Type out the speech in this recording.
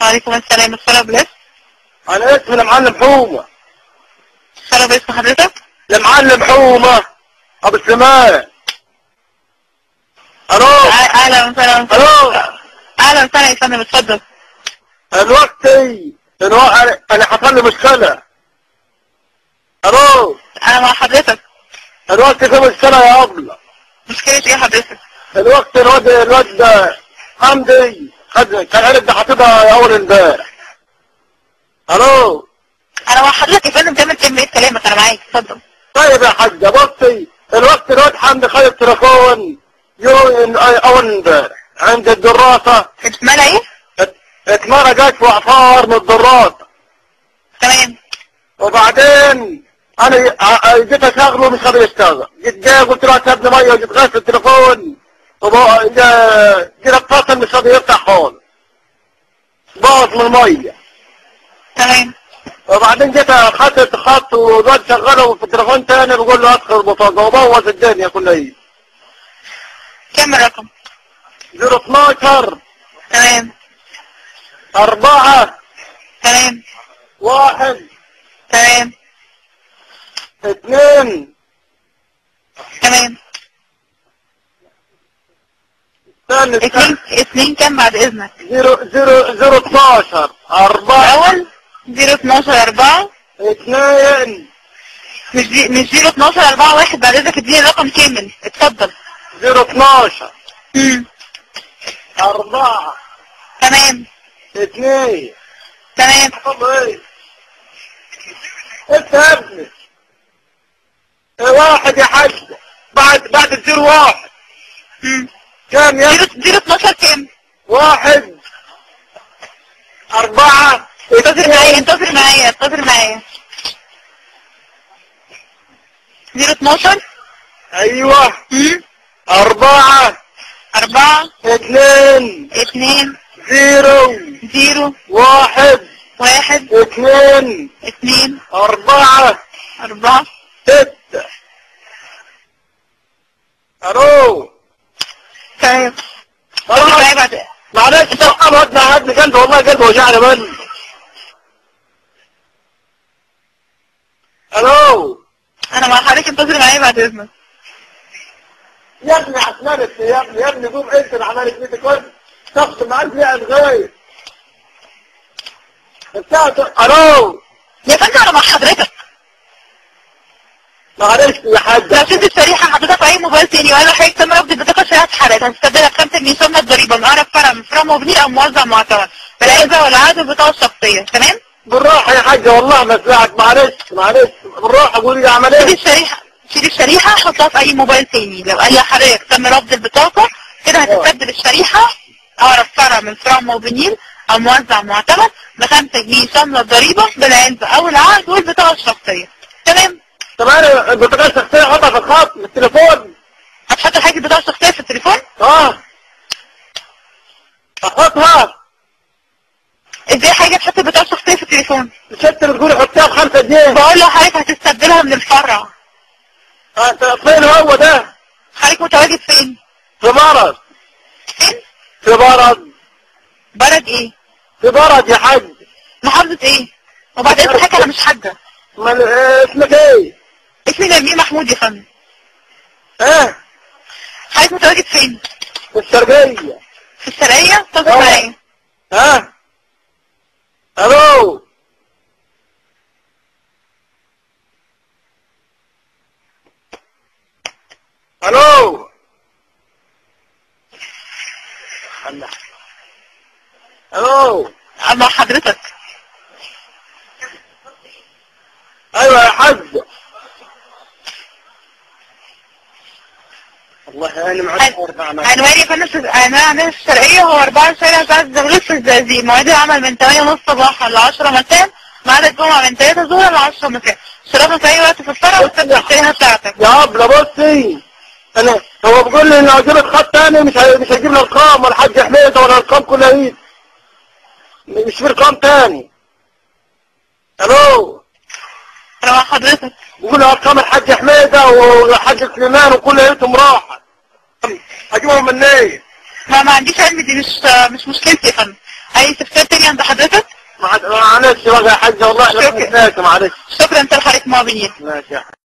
وعليكم السلام. الصلاة بالاسم. على اسم المعلم حومة. الصلاة باسم حضرتك؟ المعلم حومة ابو سليمان. الو. اهلا وسهلا. الو. اهلا وسهلا يا فندم، اتفضل. انا حصل لي مشكلة. الو. انا مع حضرتك. الوقت في مشكلة يا ابله. مشكلة ايه حضرتك؟ الوقت الواد حمدي كان عرف ده حاططها اول امبارح. الو. انا مع حضرتك يا فندم، تعمل كلمة كلامك، انا معاك، اتفضل. طيب يا حاجة بصي، الواد حمدي خد التليفون اول امبارح عند الدراسة. اتمنى ايه؟ اتمرة جت في عفار من الدراسة. تمام. وبعدين انا جيت اشغله مش قادر يشتغل. جيت جاي قلت له هات ابني ميه، جيت غسل التليفون جيت اتصل مش قادر يفتح خالص. باظ من الميه. تمام. وبعدين جيت اخدت خط والواد شغله في التليفون تاني بقول له ادخل البطاقه وبوظ الدنيا كلها. كم الرقم؟ 012. تمام. 4. تمام. 1. تمام. 2. تمام. استنى. اتنين كم بعد اذنك؟ 012. 4. الاول 012 4. 2. مش 012 4 1 بعد اذنك، اديني الرقم كامل، اتفضل. 012. 4. تمام. 2. تمام. ايه انت يا ابني؟ 1 يا حاج. بعد الزيرو 1. كام يا ابني؟ 012 كام؟ 1. 4. انتظر معايا. 012. ايوه. 4. 4. 2. 0. 1. 2. 4. 6. الو. تمام. معلش طبعا الواد ده قلبي والله قلبه وجعني مني. الو. انا مع حضرتك، انتظر معايا بعد اذنك. يا ابني عسلانك يا ابني قوم انت العمالك دي كنت شخص معاك فيها الغاية. الو. يا فندم انا مع حضرتك. معلش يا حاج. لو شلت الشريحة حضرتك في اي موبايل تاني وانا حضرتك تم رفض البطاقة شريحة اتحرقت، هتستبدلها ب5 جنيه ثم الضريبة من اقرب فرع من فروع مبني او موزع معتمد بالعزة والعقد والبطاقة الشخصية. تمام؟ بالراحة يا حاجة والله ما سمعت. معلش بالراحة قولي لي عملية. شيل الشريحة حطها في اي موبايل تاني. لو قال لحضرتك تم رفض البطاقة كده هتستبدل الشريحة اقرب فرع من فروع مبنيين او موزع معتمد ب5 جنيه شاملة الضريبة بالعزة او العقد والبطاقة الشخصية. تمام؟ طب انا البطاقة الشخصية احطها في الخط في التليفون. هتحط حاجة البطاقة الشخصية في التليفون؟ احطها. ازاي حاجة تحط البطاقة الشخصية في التليفون؟ مش انت بتقولي حطها ب5 جنيه. بقول له حضرتك هتستبدلها من الفرع. فين هو ده؟ حضرتك متواجد فين؟ في برد. فين؟ في برد. بلد ايه؟ في برد يا حاج. محافظة ايه؟ وبعدين حضرتك انا مش حاجة. اسمك ايه؟ اسمي نبيل محمود يا فندم. ايه؟ حضرتك متواجد فين؟ في الشرقية. في الشرقية؟ انتظر معايا. الو. الو. الو. مع حضرتك. ايوه يا حاج. والله انا معاك. عنواني يا فندم عنوان الشرقية هو 4 شارع سعد زغلول في الزقازيق. مواعيد العمل من 8:30 صباحا ل 10 مساء، ميعاد الجمعة من 3 ظهرا ل 10 مساء. شرفنا في اي وقت في الفرع وتسجل الشريحة بتاعتك. يا ابله بصي، هو بيقول لي ان لو جبت خط تاني مش هيجيب لي ارقام ولا حاج حميد ولا ارقام كلها ايد. مش في ارقام تاني. الو. انا مع حضرتك. بيقول لي ارقام الحاج حميدة والحاج سليمان وكل ايدهم راحت. هجيبهم منين؟ ما عنديش علم، دي مش مشكلتي يا فندم. اي استفسار تاني عند حضرتك؟ معلش بقى يا حاج والله احنا شكرا. معلش. شكرا لحضرتك موابين. ماشي يا حاج.